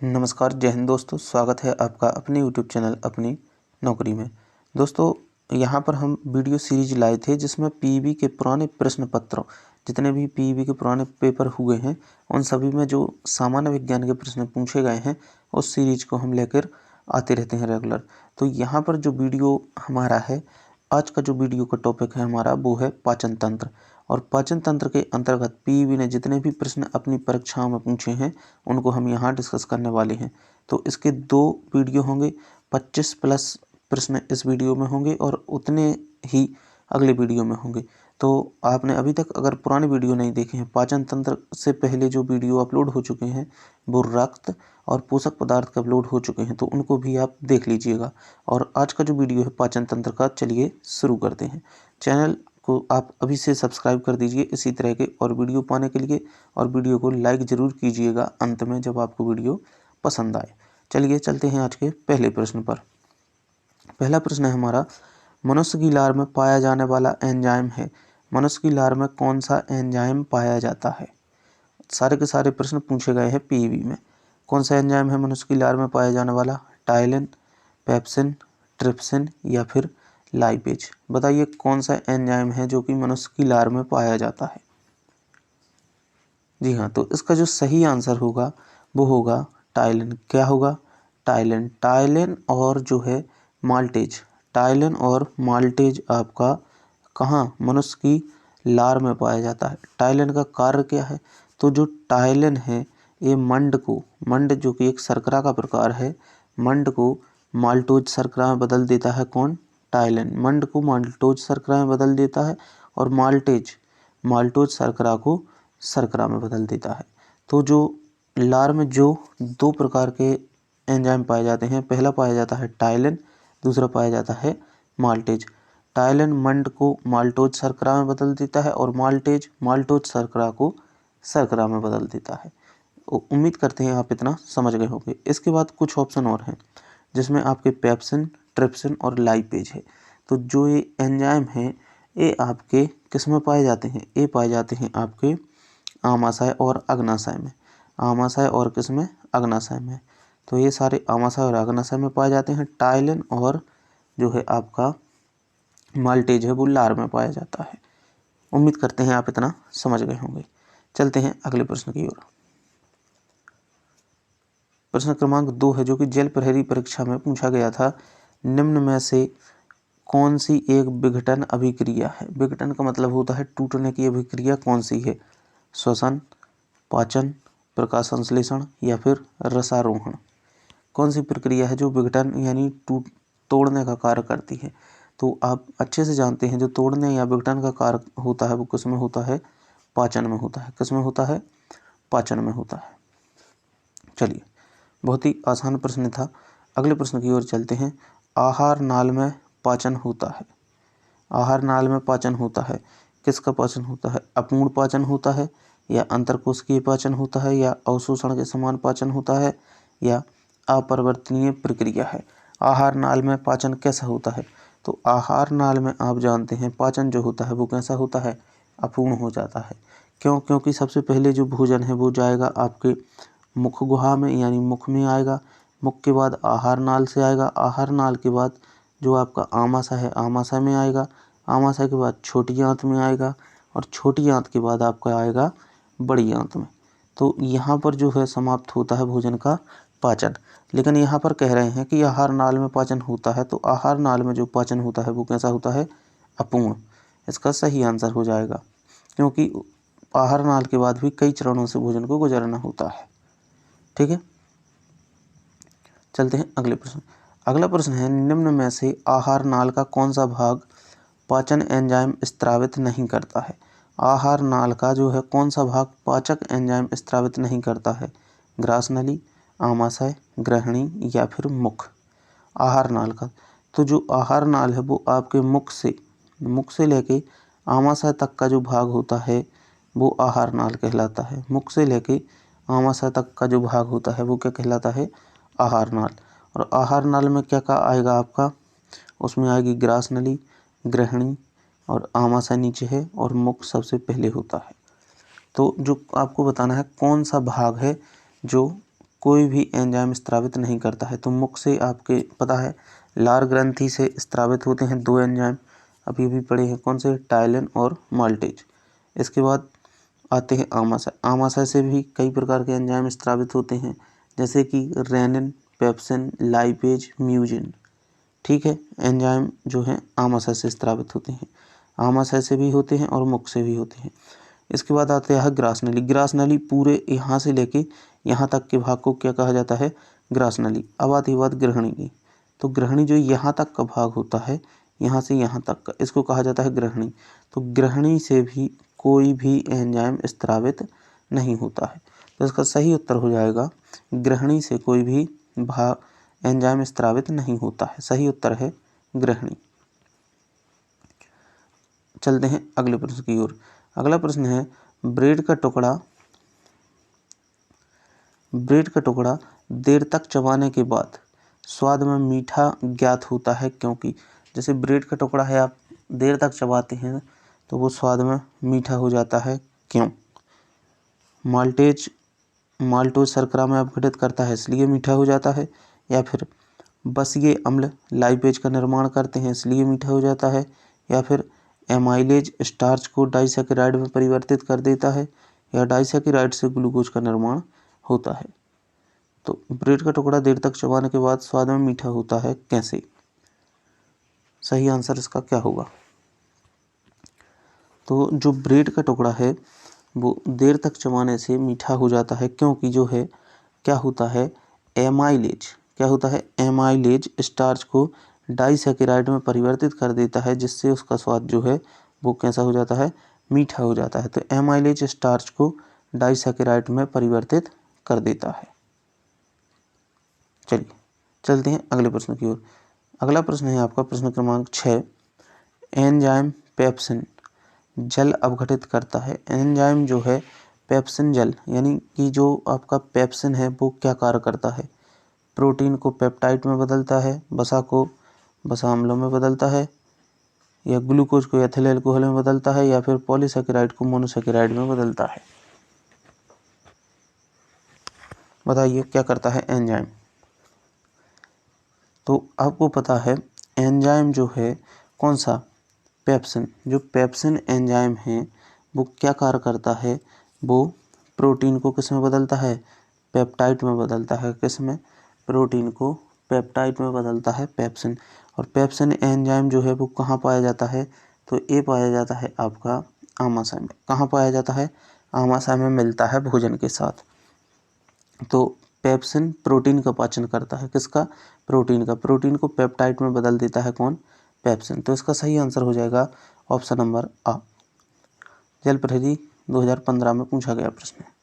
नमस्कार, जय हिंद दोस्तों। स्वागत है आपका अपने YouTube चैनल अपनी नौकरी में। दोस्तों, यहाँ पर हम वीडियो सीरीज लाए थे जिसमें पीईबी के पुराने प्रश्न पत्रों, जितने भी पीईबी के पुराने पेपर हुए हैं उन सभी में जो सामान्य विज्ञान के प्रश्न पूछे गए हैं उस सीरीज को हम लेकर आते रहते हैं रेगुलर। तो यहाँ पर जो वीडियो हमारा है, आज का जो वीडियो का टॉपिक है हमारा, वो है पाचन तंत्र। और पाचन तंत्र के अंतर्गत पीईबी ने जितने भी प्रश्न अपनी परीक्षाओं में पूछे हैं उनको हम यहाँ डिस्कस करने वाले हैं। तो इसके 2 वीडियो होंगे, 25 प्लस प्रश्न इस वीडियो में होंगे और उतने ही अगले वीडियो में होंगे। तो आपने अभी तक अगर पुराने वीडियो नहीं देखे हैं, पाचन तंत्र से पहले जो वीडियो अपलोड हो चुके हैं वो रक्त और पोषक पदार्थ के अपलोड हो चुके हैं, तो उनको भी आप देख लीजिएगा। और आज का जो वीडियो है पाचन तंत्र का, चलिए शुरू करते हैं। चैनल को आप अभी से सब्सक्राइब कर दीजिए इसी तरह के और वीडियो पाने के लिए, और वीडियो को लाइक ज़रूर कीजिएगा अंत में जब आपको वीडियो पसंद आए। चलिए चलते हैं आज के पहले प्रश्न पर। पहला प्रश्न है हमारा, मनुष्य की लार में पाया जाने वाला एंजाइम है। मनुष्य की लार में कौन सा एंजाइम पाया जाता है? सारे के सारे प्रश्न पूछे गए हैं पीईबी में। कौन सा एंजाइम है मनुष्य की लार में पाया जाने वाला? टाइलिन, पेप्सिन, ट्रिप्सिन या फिर लाइपेज। बताइए कौन सा एंजाइम है जो कि मनुष्य की लार में पाया जाता है? जी हाँ, तो इसका जो सही आंसर होगा वो होगा टाइलिन। क्या होगा? टाइलिन। टाइलिन और जो है माल्टेज, टाइलिन और माल्टेज आपका कहाँ? मनुष्य की लार में पाया जाता है। टाइलिन का कार्य क्या है? तो जो टाइलिन है ये मंड जो कि एक शर्करा का प्रकार है, मंड को माल्टोज शर्करा में बदल देता है। कौन? टाइलिन मंड को माल्टोज शर्करा में बदल देता है और माल्टोज शर्करा को शर्करा में बदल देता है। तो जो लार में जो 2 प्रकार के एंजाइम पाए जाते हैं, पहला पाया जाता है टाइलिन, दूसरा पाया जाता है माल्टेज। टाइलिन मंड को माल्टोज शर्करा में बदल देता है और माल्टोज शर्करा को शर्करा में बदल देता है। उम्मीद करते हैं आप इतना समझ गए होंगे। इसके बाद कुछ ऑप्शन और हैं जिसमें आपके पेप्सिन, ट्रिप्सिन और लाइपेज है। तो जो ये एंजाइम हैं ये आपके किस में पाए जाते हैं? ये पाए जाते हैं आपके आमाशय और अग्नाशय में। आमाशय और किस में? अग्नाशय में। तो ये सारे आमाशय और अग्नाशय में पाए जाते हैं। टाइलिन और जो है आपका माल्टेज है वो लार में पाया जाता है। उम्मीद करते हैं आप इतना समझ गए होंगे। चलते हैं अगले प्रश्न की ओर। प्रश्न क्रमांक 2 है जो कि जल प्रहरी परीक्षा में पूछा गया था। निम्न में से कौन सी एक विघटन अभिक्रिया है? विघटन का मतलब होता है टूटने की अभिक्रिया कौन सी है? श्वसन, पाचन, प्रकाश संश्लेषण या फिर रसारोहण। कौन सी प्रक्रिया है जो विघटन यानी तोड़ने का कार्य करती है? तो आप अच्छे से जानते हैं जो तोड़ने या विघटन का कार्य होता है वो किस में होता है? पाचन में होता है। किस में होता है? पाचन में होता है। चलिए, बहुत ही आसान प्रश्न था। अगले प्रश्न की ओर चलते हैं। आहार नाल में पाचन होता है। आहार नाल में पाचन होता है, किसका पाचन होता है? अपूर्ण पाचन होता है या अंतरकोशिकीय पाचन होता है या अवशोषण के समान पाचन होता है या अपरिवर्तनीय प्रक्रिया है? आहार नाल में पाचन कैसा होता है? तो आहार नाल में आप जानते हैं पाचन जो होता है वो कैसा होता है? अपूर्ण हो जाता है। क्यों? क्योंकि सबसे पहले जो भोजन है वो जाएगा आपके मुख गुहा में यानी मुख में आएगा। मुख के बाद आहार नाल से आएगा। आहार नाल के बाद जो आपका आमाशय है आमाशय में आएगा। आमाशय के बाद छोटी आंत में आएगा और छोटी आंत के बाद आपका आएगा बड़ी आंत में। तो यहाँ पर जो है समाप्त होता है भोजन का पाचन। लेकिन यहाँ पर कह रहे हैं कि आहार नाल में पाचन होता है, तो आहार नाल में जो पाचन होता है वो कैसा होता है? अपूर्ण। इसका सही आंसर हो जाएगा, क्योंकि आहार नाल के बाद भी कई चरणों से भोजन को गुजरना होता है। ठीक है, चलते हैं अगले प्रश्न। अगला प्रश्न है, निम्न में से आहार नाल का कौन सा भाग पाचन एंजाइम स्त्रावित नहीं करता है? आहार नाल का जो है कौन सा भाग पाचक एंजाइम स्त्रावित नहीं करता है? ग्रास नली, आमाशय, ग्रहणी या फिर मुख। आहार नाल का, तो जो आहार नाल है वो आपके मुख से लेके आमाशय तक का जो भाग होता है वो आहार नाल कहलाता है। मुख से लेके आमाशय तक का जो भाग होता है वो क्या कहलाता है? आहार नाल। और आहार नाल में क्या क्या आएगा आपका? उसमें आएगी ग्रास नली, ग्रहणी और आमाशय नीचे है और मुख सबसे पहले होता है। तो जो आपको बताना है कौन सा भाग है जो कोई भी एंजाइम स्त्रावित नहीं करता है। तो मुख से आपके पता है लार ग्रंथि से स्त्रावित होते हैं 2 एंजाइम, अभी भी पढ़े हैं, कौन से, टाइलिन और माल्टेज। इसके बाद आते हैं आमाशय। आमाशय से भी कई प्रकार के एंजाइम स्त्रावित होते हैं, जैसे कि रेनिन, पेप्सिन, लाइपेज, म्यूजिन। ठीक है, एंजाइम जो है आमाशय से स्त्रावित होते हैं, आमाशय से भी होते हैं और मुख से भी होते हैं। इसके बाद आते हैं ग्रास नली। ग्रास नली पूरे यहाँ से लेके यहाँ तक के भाग को क्या कहा जाता है, ग्रास नली। अब आती है बात ग्रहणी की। तो ग्रहणी जो यहाँ तक का भाग होता है, यहाँ से यहाँ तक का, इसको कहा जाता है ग्रहणी। तो ग्रहणी से भी कोई भी एंजाइम स्त्रावित नहीं होता है। तो इसका सही उत्तर हो जाएगा ग्रहणी से कोई भी एंजाइम स्त्रावित नहीं होता है। सही उत्तर है ग्रहणी। चलते हैं अगले प्रश्न की ओर। अगला प्रश्न है ब्रेड का टुकड़ा देर तक चबाने के बाद स्वाद में मीठा ज्ञात होता है क्योंकि। जैसे ब्रेड का टुकड़ा है, आप देर तक चबाते हैं तो वो स्वाद में मीठा हो जाता है, क्यों? माल्टोज शर्करा में अपघटित करता है इसलिए मीठा हो जाता है, या फिर बसीय अम्ल लाइपेज का निर्माण करते हैं इसलिए मीठा हो जाता है, या फिर एमाइलेज स्टार्च को डाइसैकेराइड में परिवर्तित कर देता है, या डाइसैकेराइड से ग्लूकोज का निर्माण होता है। तो ब्रेड का टुकड़ा देर तक चबाने के बाद स्वाद में मीठा होता है, कैसे? सही आंसर इसका क्या होगा? तो जो ब्रेड का टुकड़ा है वो देर तक चबाने से मीठा हो जाता है क्योंकि जो है क्या होता है, एमाइलेज स्टार्च को डाइसैकेराइड में परिवर्तित कर देता है, जिससे उसका स्वाद जो है वो कैसा हो जाता है, मीठा हो जाता है। तो एमाइलेज स्टार्च को डाइसैकेराइड में परिवर्तित कर देता है। चलिए चलते हैं अगले प्रश्न की ओर। अगला प्रश्न है आपका प्रश्न क्रमांक 6। एंजाइम पेप्सिन जल अपघटित करता है। एंजाइम जो है पेप्सिन जल, यानी कि जो आपका पेप्सिन है वो क्या कार्य करता है, प्रोटीन को पेप्टाइड में बदलता है, वसा को वसा अम्लों में बदलता है, या ग्लूकोज को एथिल अल्कोहल में बदलता है, या फिर पॉलीसैकेराइड को मोनोसैकेराइड में बदलता है। बताइए क्या करता है एंजाइम? तो आपको पता है एंजाइम जो है कौन सा, पेप्सिन। जो पेप्सिन एंजाइम है वो क्या कार्य करता है, वो प्रोटीन को किस में बदलता है, पेप्टाइड में बदलता है। किस में? प्रोटीन को पेप्टाइड में बदलता है पेप्सिन। और पेप्सिन एंजाइम जो है वो कहाँ पाया जाता है, तो ये पाया जाता है आपका आमाशय में। कहाँ पाया जाता है? आमाशय में मिलता है भोजन के साथ। तो पेप्सिन प्रोटीन का पाचन करता है, किसका, प्रोटीन का। प्रोटीन को पेप्टाइड में बदल देता है कौन, पेप्सिन। तो इसका सही आंसर हो जाएगा ऑप्शन नंबर आ। जल प्रहरी 2015 में पूछा गया प्रश्न है।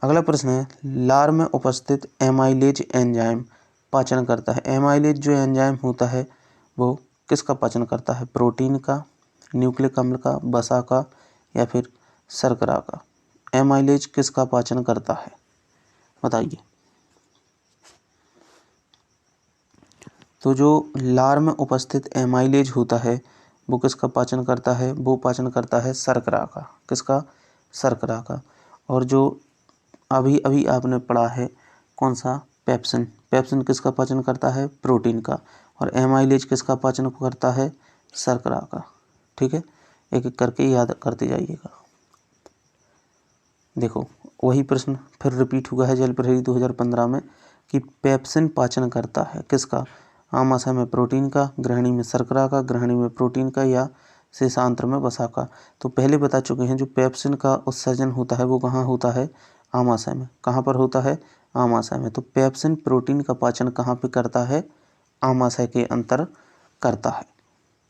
अगला प्रश्न है लार में उपस्थित एमाइलेज एंजाइम पाचन करता है। एमाइलेज जो एंजाइम होता है वो किसका पाचन करता है, प्रोटीन का, न्यूक्लिक अम्ल का, वसा का, या फिर शर्करा का। एमाइलेज किसका पाचन करता है, बताइए। तो जो लार में उपस्थित एमाइलेज होता है वो किसका पाचन करता है, वो पाचन करता है शर्करा का। किसका, शर्करा का। और जो अभी अभी आपने पढ़ा है कौन सा, पेप्सिन। पेप्सिन किसका पाचन करता है, प्रोटीन का। और एमाइलेज किसका पाचन करता है, शर्करा का। ठीक है, एक एक करके याद करते जाइएगा। देखो वही प्रश्न फिर रिपीट हुआ है जल प्रहरी 2015 में कि पेप्सिन पाचन करता है किसका, आमाशय में प्रोटीन का, ग्रहणी में शर्करा का, ग्रहणी में प्रोटीन का, या शेषांत्र में वसा का। तो पहले बता चुके हैं जो पेप्सिन का उत्सर्जन होता है वो कहाँ होता है, आमाशय में। कहाँ पर होता है, आमाशय में। तो पेप्सिन प्रोटीन का पाचन कहाँ पे करता है, आमाशय के अंतर करता है।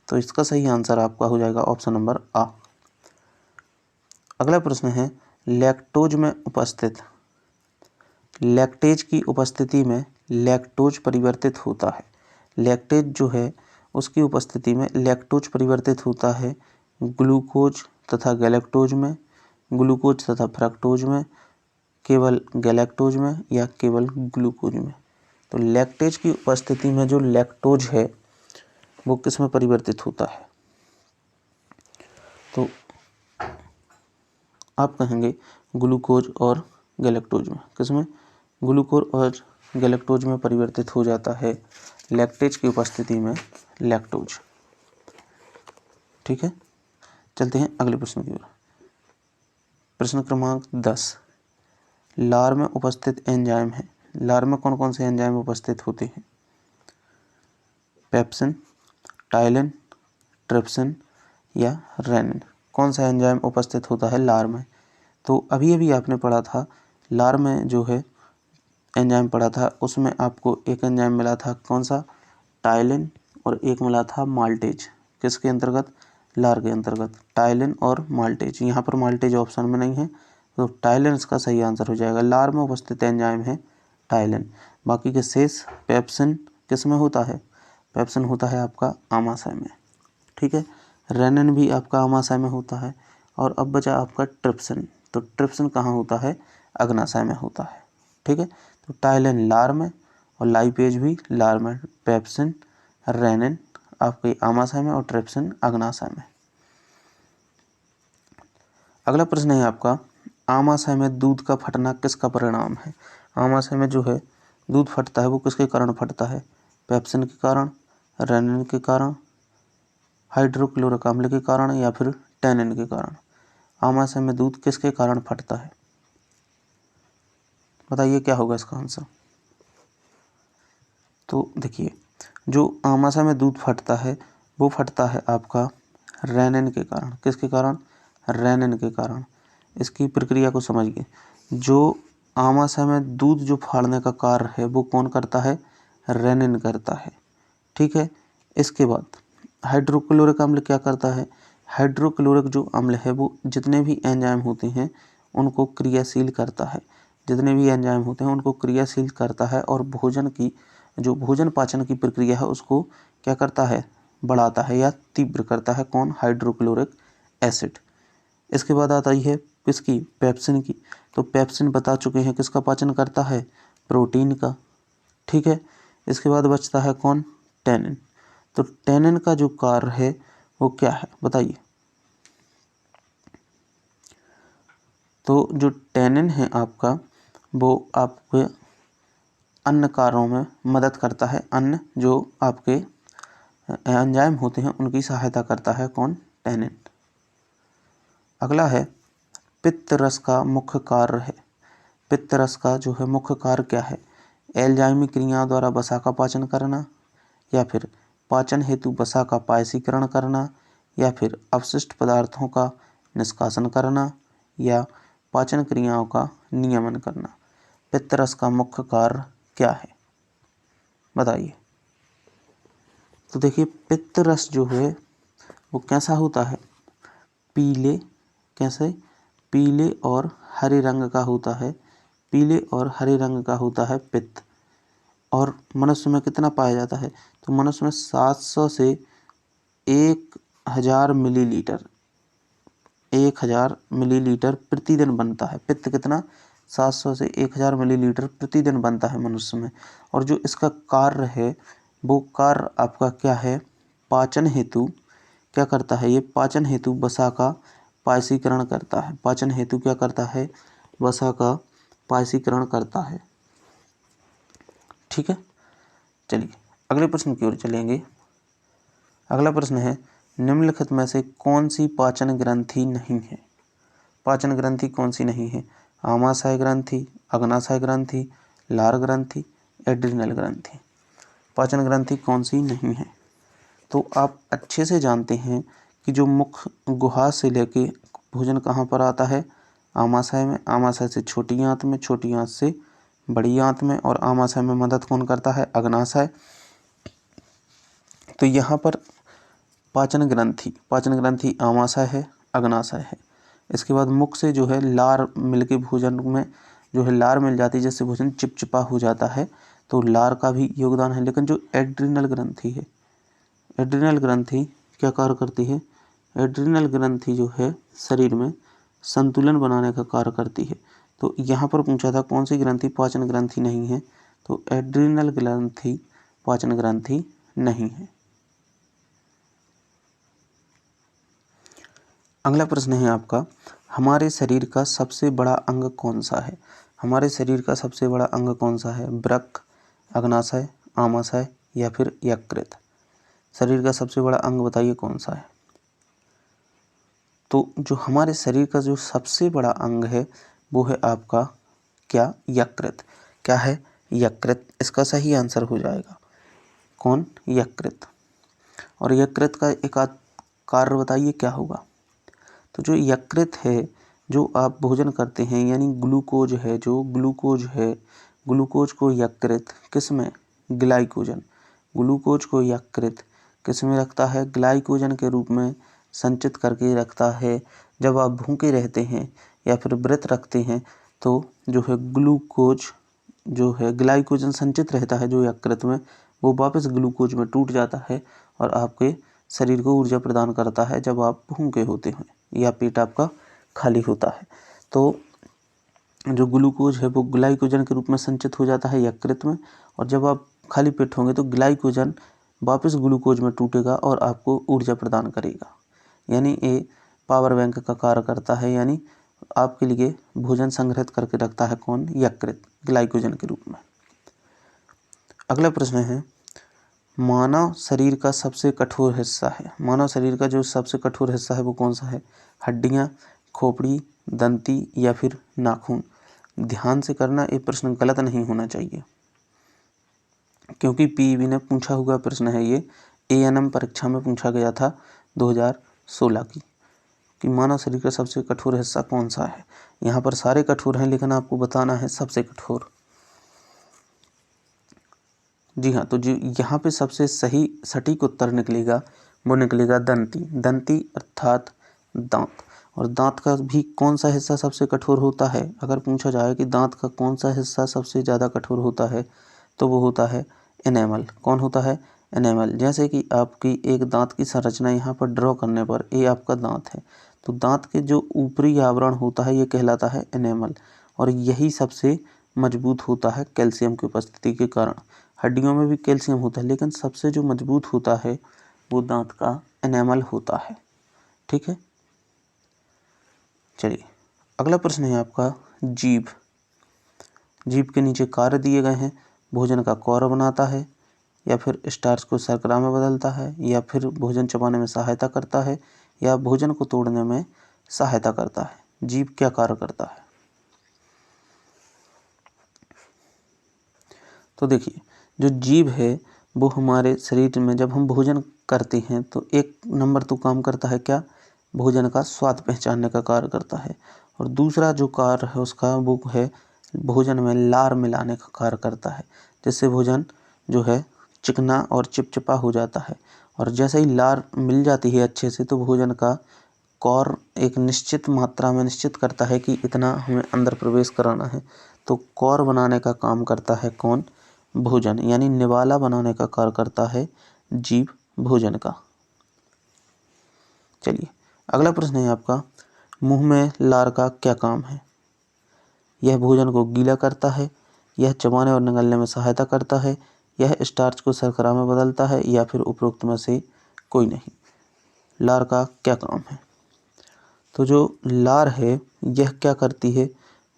तो इसका सही आंसर आपका हो जाएगा ऑप्शन नंबर आ। अगला प्रश्न है लैक्टोज में उपस्थित, लैक्टेज की उपस्थिति में लैक्टोज परिवर्तित होता है। लैक्टेज जो है उसकी उपस्थिति में लैक्टोज परिवर्तित होता है ग्लूकोज तथा गैलेक्टोज में, ग्लूकोज तथा फ्रक्टोज में, केवल गैलेक्टोज में, या केवल ग्लूकोज में। तो लैक्टेज की उपस्थिति में जो लैक्टोज है वो किस में परिवर्तित होता है, तो आप कहेंगे ग्लूकोज और गैलेक्टोज में। किस में, ग्लूकोज और गैलेक्टोज में परिवर्तित हो जाता है लैक्टेज की उपस्थिति में लैक्टोज। ठीक है, चलते हैं अगले प्रश्न की ओर। प्रश्न क्रमांक 10, लार में उपस्थित एंजाइम है। लार में कौन कौन से एंजाइम उपस्थित होते हैं? पेप्सिन, टाइलिन, ट्रिप्सिन या रेनिन। कौन सा एंजाइम उपस्थित होता है लार में? तो अभी अभी आपने पढ़ा था लार में जो है एंजाइम पढ़ा था, उसमें आपको एक एंजाइम मिला था, कौन सा? टाइलिन, और एक मिला था माल्टेज। किसके अंतर्गत? लार के अंतर्गत। टाइलिन और माल्टेज। यहाँ पर माल्टेज ऑप्शन में नहीं है, तो टाइलिन इसका सही आंसर हो जाएगा। लार में उपस्थित एंजाइम है टाइलिन। बाकी के शेष पेप्सिन किस में होता है? पेप्सिन होता है आपका आमाशय में। ठीक है, रेनिन भी आपका आमाशय में होता है। और अब बचा आपका ट्रिप्सिन। तो ट्रिप्सिन कहाँ होता है? अग्नाशय में होता है। ठीक है, तो टाइलिन लार में और लाइपेज भी लार में। पेप्सिन, रेनिन आपके आमाशय में और ट्रिप्सिन अग्नाशय में। अगला प्रश्न है आपका, आमाशय में दूध का फटना किसका परिणाम है? आमाशय में जो है दूध फटता है वो किसके कारण फटता है? पेप्सिन के कारण, रेनिन के कारण, हाइड्रोक्लोरिक अम्ल के कारण या फिर टैनिन के कारण? आमाशय में दूध किसके कारण फटता है? बताइए क्या होगा इसका आंसर। तो देखिए, जो आमाशय में दूध फटता है वो फटता है आपका रेनिन के कारण। किसके कारण? रेनिन के कारण। इसकी प्रक्रिया को समझिए। जो आमाशय में दूध जो फाड़ने का कार्य है वो कौन करता है? रेनिन करता है। ठीक है, इसके बाद हाइड्रोक्लोरिक अम्ल क्या करता है? हाइड्रोक्लोरिक जो अम्ल है वो जितने भी एंजाइम होते हैं उनको क्रियाशील करता है। जितने भी एंजाइम होते हैं उनको क्रियाशील करता है और भोजन की जो भोजन पाचन की प्रक्रिया है उसको क्या करता है? बढ़ाता है या तीव्र करता है। कौन? Hydrochloric acid. इसके बाद आता है किसकी? पेप्सिन की। तो पेप्सिन बता चुके हैं किसका पाचन करता है? प्रोटीन का। ठीक है, इसके बाद बचता है कौन? टैनिन। तो टैनिन का जो कार्य है वो क्या है बताइए। तो जो टैनिन है आपका वो आपके अन्य कार्यों में मदद करता है। अन्य जो आपके एंजाइम होते हैं उनकी सहायता करता है। कौन? टैनिन। अगला है पित्त रस का मुख्य कार्य है। पित्त रस का जो है मुख्य कार्य क्या है? एंजाइमी क्रियाओं द्वारा वसा का पाचन करना, या फिर पाचन हेतु वसा का पायसीकरण करना, या फिर अपशिष्ट पदार्थों का निष्कासन करना, या पाचन क्रियाओं का नियमन करना। पित्त रस का मुख्य कार्य क्या है बताइए। तो देखिए, पित्त रस जो है वो कैसा होता है? पीले, कैसे? पीले और हरे रंग का होता है। पीले और हरे रंग का होता है पित्त। और मनुष्य में कितना पाया जाता है? तो मनुष्य में 700 से 1000 मिलीलीटर 1000 मिलीलीटर प्रतिदिन बनता है। पित्त कितना? 700 से 1000 मिलीलीटर प्रतिदिन बनता है मनुष्य में। और जो इसका कार्य है वो कार्य आपका क्या है? पाचन हेतु क्या करता है? ये पाचन हेतु वसा का पायसीकरण करता है। पाचन हेतु क्या करता है? वसा का पायसीकरण करता है। ठीक है, चलिए अगले प्रश्न की ओर चलेंगे। अगला प्रश्न है, निम्नलिखित में से कौन सी पाचन ग्रंथि नहीं है? पाचन ग्रंथि कौन सी नहीं है? आमाशय ग्रंथि, अग्नाशय ग्रंथि, लार ग्रंथि, एड्रिनल ग्रंथि। पाचन ग्रंथि कौन सी नहीं है? तो आप अच्छे से जानते हैं कि जो मुख गुहा से लेके भोजन कहाँ पर आता है? आमाशय में। आमाशय से छोटी आंत में, छोटी आंत से बड़ी आंत में, और आमाशय में मदद कौन करता है? अग्नाशय। तो यहाँ पर पाचन ग्रंथि आमाशय है, अग्नाशय है। इसके बाद मुख से जो है लार मिलके भोजन में जो है लार मिल जाती है जिससे भोजन चिपचिपा हो जाता है, तो लार का भी योगदान है। लेकिन जो एड्रिनल ग्रंथि है, एड्रिनल ग्रंथि क्या कार्य करती है? एड्रिनल ग्रंथि जो है शरीर में संतुलन बनाने का कार्य करती है। तो यहाँ पर पूछा था कौन सी ग्रंथि पाचन ग्रंथि नहीं है? तो एड्रिनल ग्रंथि पाचन ग्रंथि नहीं है। अगला प्रश्न है आपका, हमारे शरीर का सबसे बड़ा अंग कौन सा है? हमारे शरीर का सबसे बड़ा अंग कौन सा है? वृक्क, अग्नाशय, आमाशय या फिर यकृत? शरीर का सबसे बड़ा अंग बताइए कौन सा है? तो जो हमारे शरीर का जो सबसे बड़ा अंग है वो है आपका क्या? यकृत। क्या है? यकृत। इसका सही आंसर हो जाएगा कौन? यकृत। और यकृत का एक आध कार्य बताइए क्या होगा? तो जो यकृत है, जो आप भोजन करते हैं यानी ग्लूकोज है, जो ग्लूकोज है, ग्लूकोज को यकृत किस में? ग्लाइकोजन। ग्लूकोज को यकृत किस में रखता है? ग्लाइकोजन के रूप में संचित करके रखता है। जब आप भूखे रहते हैं या फिर व्रत रखते हैं तो जो है ग्लूकोज जो है ग्लाइकोजन संचित रहता है जो यकृत में, वो वापस ग्लूकोज में टूट जाता है और आपके शरीर को ऊर्जा प्रदान करता है जब आप भूखे होते हैं या पेट आपका खाली होता है। तो जो ग्लूकोज है वो ग्लाइकोजन के रूप में संचित हो जाता है यकृत में, और जब आप खाली पेट होंगे तो ग्लाइकोजन वापस ग्लूकोज में टूटेगा और आपको ऊर्जा प्रदान करेगा। यानी ये पावर बैंक का कार्य करता है, यानी आपके लिए भोजन संग्रहित करके रखता है कौन? यकृत, ग्लाइकोजन के रूप में। अगला प्रश्न है, मानव शरीर का सबसे कठोर हिस्सा है। मानव शरीर का जो सबसे कठोर हिस्सा है वो कौन सा है? हड्डियां, खोपड़ी, दंती या फिर नाखून? ध्यान से करना, ये प्रश्न गलत नहीं होना चाहिए क्योंकि पीईबी ने पूछा हुआ प्रश्न है ये। एएनएम परीक्षा में पूछा गया था 2016 की कि मानव शरीर का सबसे कठोर हिस्सा कौन सा है। यहाँ पर सारे कठोर हैं लेकिन आपको बताना है सबसे कठोर। जी हाँ, तो जो यहाँ पे सबसे सही सटीक उत्तर निकलेगा वो निकलेगा दंती। दंती अर्थात दांत। और दांत का भी कौन सा हिस्सा सबसे कठोर होता है? अगर पूछा जाए कि दांत का कौन सा हिस्सा सबसे ज़्यादा कठोर होता है तो वो होता है एनेमल। कौन होता है? एनेमल। जैसे कि आपकी एक दांत की संरचना यहाँ पर ड्रॉ करने पर ये आपका दांत है, तो दांत के जो ऊपरी आवरण होता है ये कहलाता है एनेमल, और यही सबसे मजबूत होता है कैल्शियम की उपस्थिति के कारण। हड्डियों में भी कैल्शियम होता है लेकिन सबसे जो मजबूत होता है वो दांत का एनेमल होता है। ठीक है, चलिए अगला प्रश्न है आपका जीभ। जीभ के नीचे कार्य दिए गए हैं। भोजन का कौर बनाता है, या फिर स्टार्च को शर्करा में बदलता है, या फिर भोजन चबाने में सहायता करता है, या भोजन को तोड़ने में सहायता करता है। जीभ क्या कार्य करता है? तो देखिए, जो जीभ है वो हमारे शरीर में जब हम भोजन करते हैं तो एक नंबर तो काम करता है क्या? भोजन का स्वाद पहचानने का कार्य करता है, और दूसरा जो कार्य है उसका वो है भोजन में लार मिलाने का कार्य करता है, जिससे भोजन जो है चिकना और चिपचिपा हो जाता है। और जैसे ही लार मिल जाती है अच्छे से तो भोजन का कौर एक निश्चित मात्रा में निश्चित करता है कि इतना हमें अंदर प्रवेश कराना है। तो कौर बनाने का काम करता है कौन? भोजन, यानी निवाला बनाने का कार्य करता है जीभ भोजन का। चलिए अगला प्रश्न है आपका, मुंह में लार का क्या काम है? यह भोजन को गीला करता है, यह चबाने और निगलने में सहायता करता है, यह स्टार्च को शर्करा में बदलता है, या फिर उपरोक्त में से कोई नहीं। लार का क्या काम है? तो जो लार है यह क्या करती है?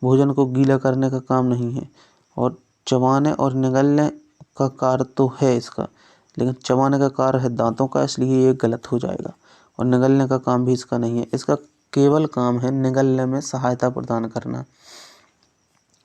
भोजन को गीला करने का काम नहीं है, और चबाने और निगलने का कार्य तो है इसका, लेकिन चबाने का कार्य है दांतों का, इसलिए ये गलत हो जाएगा। और निगलने का काम भी इसका नहीं है, इसका केवल काम है निगलने में सहायता प्रदान करना,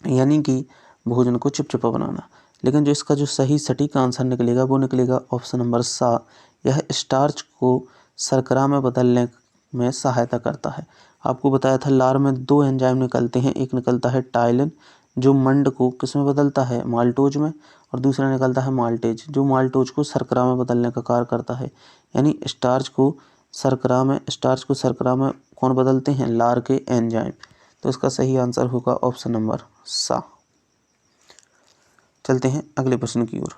यानी कि भोजन को चिपचिपा बनाना। लेकिन जो इसका जो सही सटीक आंसर निकलेगा वो निकलेगा ऑप्शन नंबर सा। यह स्टार्च को शर्करा में बदलने में सहायता करता है। आपको बताया था लार में दो एंजाइम निकलते हैं, एक निकलता है टाइलिन जो मंड को किस में बदलता है? माल्टोज में, और दूसरा निकलता है माल्टेज जो माल्टोज को शर्करा में बदलने का कार्य करता है। यानी स्टार्च को शर्करा में कौन बदलते हैं? लार के एंजाइम। तो इसका सही आंसर होगा ऑप्शन नंबर सा। चलते हैं अगले प्रश्न की ओर।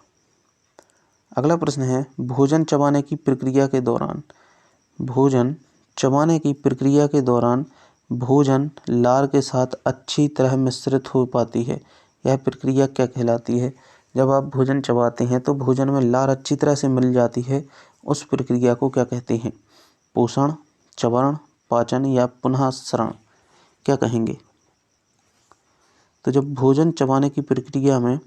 अगला प्रश्न है, भोजन चबाने की प्रक्रिया के दौरान भोजन लार के साथ अच्छी तरह मिश्रित हो पाती है। यह प्रक्रिया क्या कहलाती है? जब आप भोजन चबाते हैं तो भोजन में लार अच्छी तरह से मिल जाती है, उस प्रक्रिया को क्या कहते हैं? पोषण, चवर्ण, पाचन या पुनः शरण? क्या कहेंगे? तो जब भोजन चबाने की प्रक्रिया में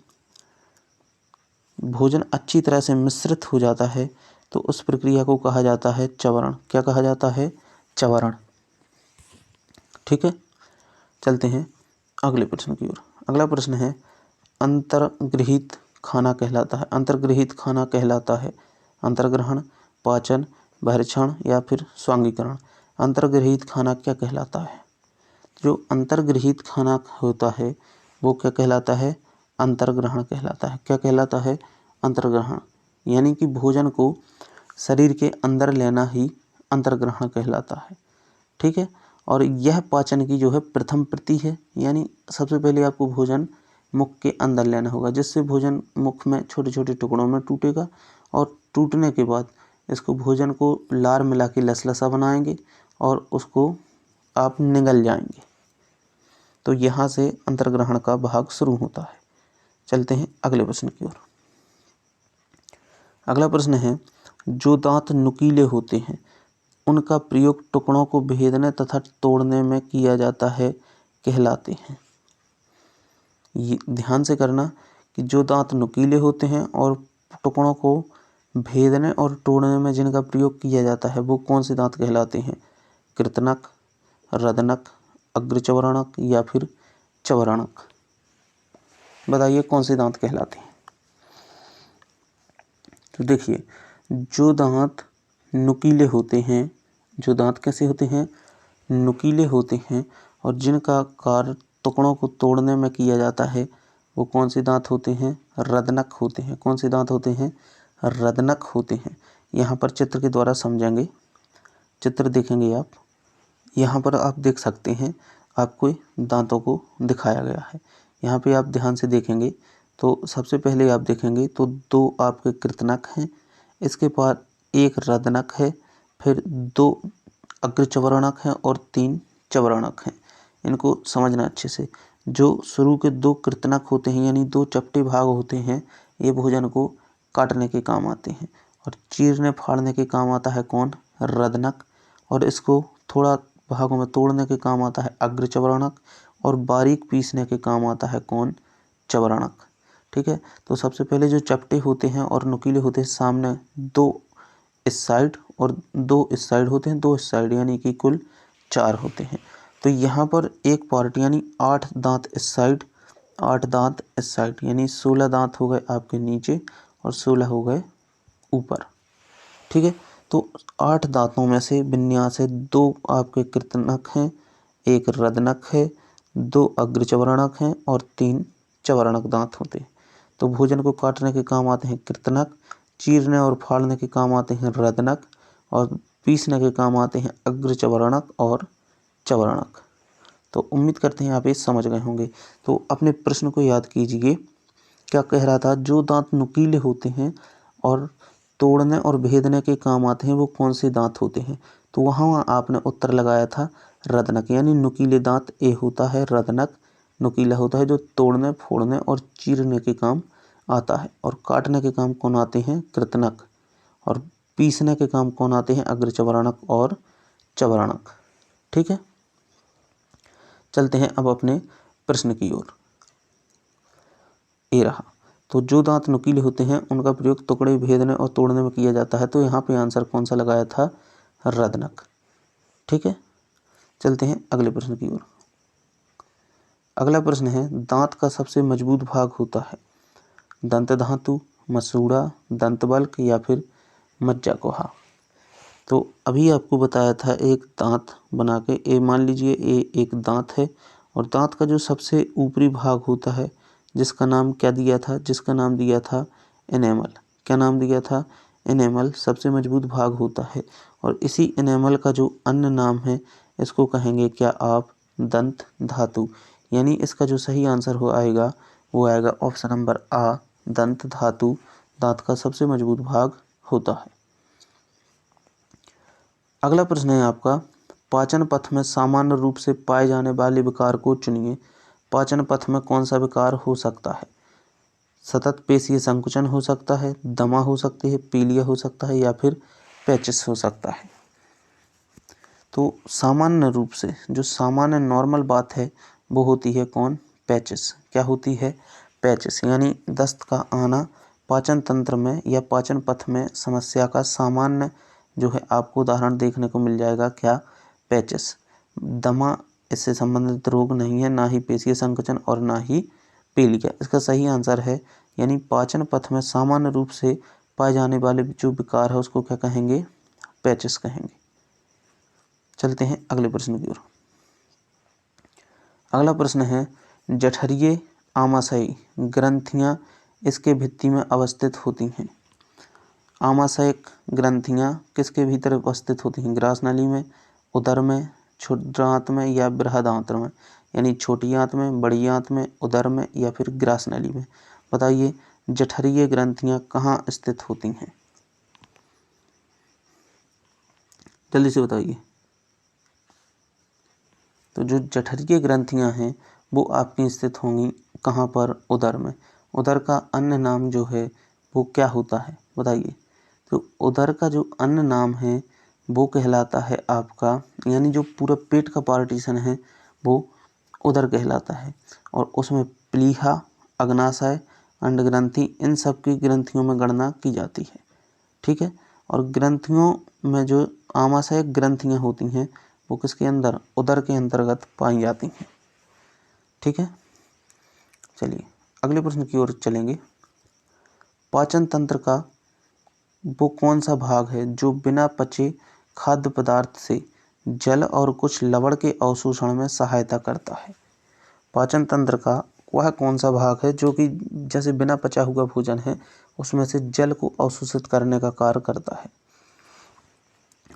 भोजन अच्छी तरह से मिश्रित हो जाता है तो उस प्रक्रिया को कहा जाता है चवरण। क्या कहा जाता है? चवरण। ठीक है, चलते हैं अगले प्रश्न की ओर। अगला प्रश्न है अंतर्गृहित खाना कहलाता है। अंतर्गृहित खाना कहलाता है अंतर्ग्रहण, पाचन, बहिर्क्षण या फिर स्वांगीकरण। अंतर्गृहित खाना क्या कहलाता है? जो अंतर्गृहित खाना होता है वो क्या कहलाता है? अंतर्ग्रहण कहलाता है। क्या कहलाता है? अंतर्ग्रहण। यानी कि भोजन को शरीर के अंदर लेना ही अंतर्ग्रहण कहलाता है। ठीक है, और यह पाचन की जो है प्रथम प्रति है, यानी सबसे पहले आपको भोजन मुख के अंदर लेना होगा, जिससे भोजन मुख में छोटे छोटे टुकड़ों में टूटेगा और टूटने के बाद इसको भोजन को लार मिला के लसलसा बनाएंगे और उसको आप निगल जाएंगे। तो यहाँ से अंतर्ग्रहण का भाग शुरू होता है। चलते हैं अगले प्रश्न की ओर। अगला प्रश्न है जो दांत नुकीले होते हैं उनका प्रयोग टुकड़ों को भेदने तथा तोड़ने में किया जाता है कहलाते हैं। ये ध्यान से करना कि जो दांत नुकीले होते हैं और टुकड़ों को भेदने और तोड़ने में जिनका प्रयोग किया जाता है वो कौन से दांत कहलाते हैं? कृतनक, रदनक, अग्रचवरणक या फिर चवरणक। बताइए कौन से दांत कहलाते हैं? तो देखिए, जो दांत नुकीले होते हैं, जो दांत कैसे होते हैं? नुकीले होते हैं और जिनका कार्य टुकड़ों को तोड़ने में किया जाता है वो कौन से दांत होते हैं? रदनक होते हैं। कौन से दांत होते हैं? रदनक होते हैं। यहाँ पर चित्र के द्वारा समझेंगे। चित्र देखेंगे आप, यहाँ पर आप देख सकते हैं आपको दांतों को दिखाया गया है। यहाँ पे आप ध्यान से देखेंगे तो सबसे पहले आप देखेंगे तो दो आपके कृतनक हैं, इसके बाद एक रदनक है, फिर दो अग्रचवरणक हैं और 3 चवरणक हैं। इनको समझना अच्छे से। जो शुरू के 2 कृतनक होते हैं यानी 2 चपटे भाग होते हैं, ये भोजन को काटने के काम आते हैं और चीरने फाड़ने के काम आता है कौन? रदनक। और इसको थोड़ा भागों में तोड़ने के काम आता है अग्रचवरणक और बारीक पीसने के काम आता है कौन? चवरणक। ठीक है, तो सबसे पहले जो चपटे होते हैं और नुकीले होते हैं सामने 2 इस साइड और 2 इस साइड होते हैं, 2 इस साइड यानी कि कुल 4 होते हैं। तो यहाँ पर एक पार्ट यानी 8 दांत इस साइड, 8 दांत इस साइड यानी 16 दांत हो गए आपके नीचे और 16 हो गए ऊपर। ठीक है, तो 8 दांतों में से विन्यास है 2 आपके कृतनक हैं, 1 रदनक है, 2 अग्रचवरणक हैं और 3 चवरणक दांत होते हैं। तो भोजन को काटने के काम आते हैं कृतनक, चीरने और फाड़ने के काम आते हैं रदनक और पीसने के काम आते हैं अग्रचवरणक और चवरणक। तो उम्मीद करते हैं आप ये समझ गए होंगे। तो अपने प्रश्न को याद कीजिए, क्या कह रहा था? जो दांत नुकीले होते हैं और तोड़ने और भेदने के काम आते हैं वो कौन से दांत होते हैं? तो वहाँ आपने उत्तर लगाया था रदनक, यानी नुकीले दांत ए होता है रदनक, नुकीला होता है जो तोड़ने फोड़ने और चीरने के काम आता है। और काटने के काम कौन आते हैं? कृतनक। और पीसने के काम कौन आते हैं? अग्रचवरणक और चवरणक। ठीक है, चलते हैं अब अपने प्रश्न की ओर। ये रहा, तो जो दांत नुकीले होते हैं उनका प्रयोग टुकड़े भेदने और तोड़ने में किया जाता है। तो यहाँ पे आंसर कौन सा लगाया था? रदनक। ठीक है, चलते हैं अगले प्रश्न की ओर। अगला प्रश्न है दांत का सबसे मजबूत भाग होता है दंत धातु, मसूड़ा, दंतबल्क या फिर मज्जाकुहा। तो अभी आपको बताया था एक दांत बना के, ए मान लीजिए ए एक दांत है और दांत का जो सबसे ऊपरी भाग होता है जिसका नाम क्या दिया था? जिसका नाम दिया था एनेमल। क्या नाम दिया था? एनेमल सबसे मजबूत भाग होता है और इसी एनेमल का जो अन्य नाम है इसको कहेंगे क्या आप? दंत धातु। यानी इसका जो सही आंसर हो आएगा वो आएगा ऑप्शन नंबर आ, दंत धातु दांत का सबसे मजबूत भाग होता है। अगला प्रश्न है आपका पाचन पथ में सामान्य रूप से पाए जाने वाले विकार को चुनिए। पाचन पथ में कौन सा विकार हो सकता है? सतत पेशीय संकुचन हो सकता है, दमा हो सकती है, पीलिया हो सकता है या फिर पेचिस हो सकता है। तो सामान्य रूप से जो सामान्य नॉर्मल बात है वो होती है कौन? पैचेस। क्या होती है? पैचेस, यानी दस्त का आना पाचन तंत्र में या पाचन पथ में समस्या का सामान्य जो है आपको उदाहरण देखने को मिल जाएगा। क्या? पैचेस। दमा इससे संबंधित रोग नहीं है, ना ही पेशीय संकुचन और ना ही पीलिया। इसका सही आंसर है, यानी पाचन पथ में सामान्य रूप से पाए जाने वाले जो विकार है उसको क्या कहेंगे? पैचेस कहेंगे। चलते हैं अगले प्रश्न की ओर। अगला प्रश्न है, जठरीय आमाशयी ग्रंथियां इसके भित्ति में अवस्थित होती हैं। आमाशयिक ग्रंथियां किसके भीतर अवस्थित होती हैं? ग्रास नली में, उदर में, क्षुद्रांत में या बृहदांत्र में? यानी छोटी आंत में, बड़ी आंत में, उदर में या फिर ग्रास नली में? बताइए, जठरीय ग्रंथियां कहाँ स्थित होती हैं? जल्दी से बताइए। तो जो जठरीय ग्रंथियां हैं वो आपकी स्थित होंगी कहाँ पर? उदर में। उदर का अन्य नाम जो है वो क्या होता है? बताइए। तो उदर का जो अन्य नाम है वो कहलाता है आपका, यानी जो पूरा पेट का पार्टीशन है वो उदर कहलाता है, और उसमें प्लीहा, अग्नाशय, अंडग्रंथि, इन सब की ग्रंथियों में गणना की जाती है। ठीक है। और ग्रंथियों में जो आमाशय ग्रंथियां होती हैं वो किसके अंदर? उदर के अंतर्गत पाई जाती हैं। ठीक है। चलिए अगले प्रश्न की ओर चलेंगे। पाचन तंत्र का वो कौन सा भाग है जो बिना पचे खाद्य पदार्थ से जल और कुछ लवण के अवशोषण में सहायता करता है? पाचन तंत्र का वह कौन सा भाग है जो कि जैसे बिना पचा हुआ भोजन है उसमें से जल को अवशोषित करने का कार्य करता है?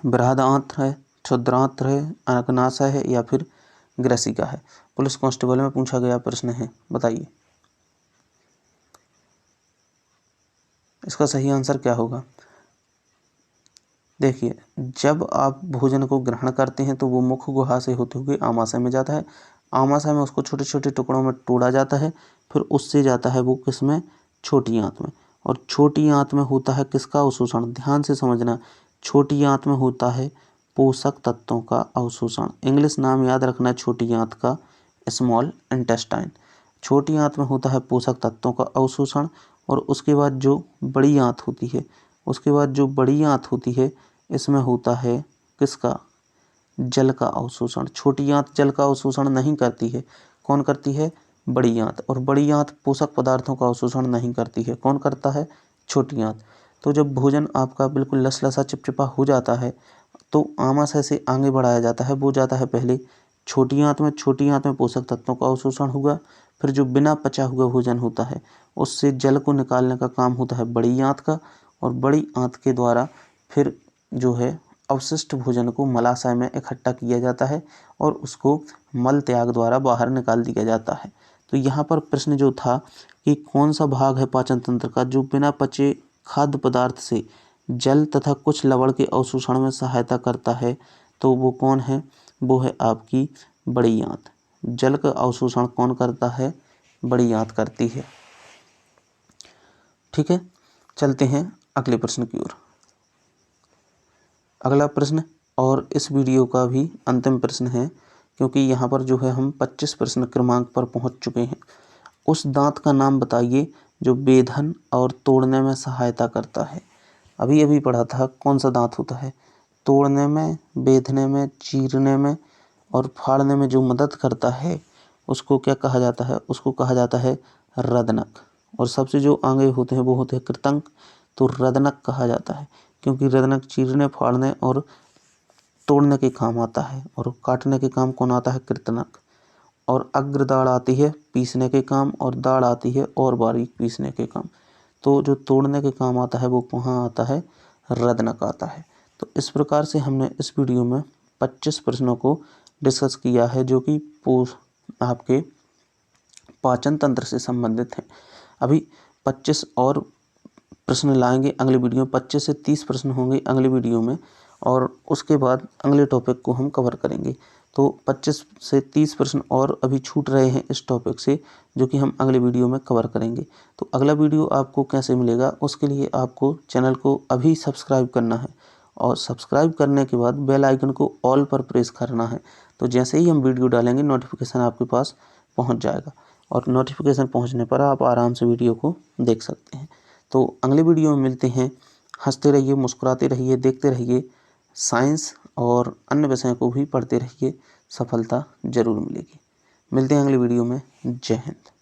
बृहदांत्र है, क्षुद्रांत्र है, अग्नाशय है या फिर ग्रसिका है? पुलिस कांस्टेबल में पूछा गया प्रश्न है, बताइए इसका सही आंसर क्या होगा? देखिए, जब आप भोजन को ग्रहण करते हैं तो वो मुख गुहा से होते हुए आमाशय में जाता है। आमाशय में उसको छोटे छोटे टुकड़ों में तोड़ा जाता है, फिर उससे जाता है वो किसमें? छोटी आंत में। और छोटी आंत में होता है किसका अवशोषण? ध्यान से समझना, छोटी आंत में होता है पोषक तत्वों का अवशोषण। इंग्लिश नाम याद रखना छोटी आंत का, स्मॉल इंटेस्टाइन। छोटी आंत में होता है पोषक तत्वों का अवशोषण, और उसके बाद जो बड़ी आंत होती है, इसमें होता है किसका? जल का अवशोषण। छोटी आंत जल का अवशोषण नहीं करती है, कौन करती है? बड़ी आंत। और बड़ी आंत पोषक पदार्थों का अवशोषण नहीं करती है, कौन करता है? छोटी आंत। तो जब भोजन आपका बिल्कुल लसलसा चिपचिपा हो जाता है तो आमाशय से आगे बढ़ाया जाता है, वो जाता है पहले छोटी आंत में। छोटी आंत में पोषक तत्वों का अवशोषण हुआ, फिर जो बिना पचा हुआ भोजन होता है उससे जल को निकालने का काम होता है बड़ी आंत का, और बड़ी आंत के द्वारा फिर जो है अवशिष्ट भोजन को मलाशय में इकट्ठा किया जाता है और उसको मल त्याग द्वारा बाहर निकाल दिया जाता है। तो यहाँ पर प्रश्न जो था कि कौन सा भाग है पाचन तंत्र का जो बिना पचे खाद्य पदार्थ से जल तथा कुछ लवण के अवशोषण में सहायता करता है, तो वो कौन है? वो है आपकी बड़ी आंत। जल का अवशोषण कौन करता है? बड़ी आंत करती है। ठीक है, चलते हैं अगले प्रश्न की ओर। अगला प्रश्न और इस वीडियो का भी अंतिम प्रश्न है, क्योंकि यहाँ पर जो है हम 25 प्रश्न क्रमांक पर पहुँच चुके हैं। उस दांत का नाम बताइए जो बेधन और तोड़ने में सहायता करता है। अभी अभी पढ़ा था कौन सा दांत होता है? तोड़ने में, बेधने में, चीरने में और फाड़ने में जो मदद करता है उसको क्या कहा जाता है? उसको कहा जाता है रदनक। और सबसे जो आगे होते हैं वो होते हैं कृतंक, तो रदनक कहा जाता है, क्योंकि रदनक चीरने, फाड़ने और तोड़ने के काम आता है, और काटने के काम कौन आता है? कृतनक। और अग्र दाढ़ आती है पीसने के काम, और दाढ़ आती है और बारीक पीसने के काम। तो जो तोड़ने के काम आता है वो कहाँ आता है? रदनक आता है। तो इस प्रकार से हमने इस वीडियो में 25 प्रश्नों को डिस्कस किया है जो कि आपके पाचन तंत्र से संबंधित हैं। अभी 25 और प्रश्न लाएंगे अगले वीडियो में। 25 से 30 प्रश्न होंगे अगले वीडियो में, और उसके बाद अगले टॉपिक को हम कवर करेंगे। तो 25 से 30 प्रश्न और अभी छूट रहे हैं इस टॉपिक से, जो कि हम अगले वीडियो में कवर करेंगे। तो अगला वीडियो आपको कैसे मिलेगा उसके लिए आपको चैनल को अभी सब्सक्राइब करना है, और सब्सक्राइब करने के बाद बेल आइकन को ऑल पर प्रेस करना है। तो जैसे ही हम वीडियो डालेंगे नोटिफिकेशन आपके पास पहुंच जाएगा। और नोटिफिकेशन पहुंचने पर आप आराम से वीडियो को देख सकते हैं। तो अगले वीडियो में मिलते हैं। हंसते रहिए, मुस्कुराते रहिए, देखते रहिए। साइंस और अन्य विषयों को भी पढ़ते रहिए, सफलता जरूर मिलेगी। मिलते हैं अगले वीडियो में। जय हिंद।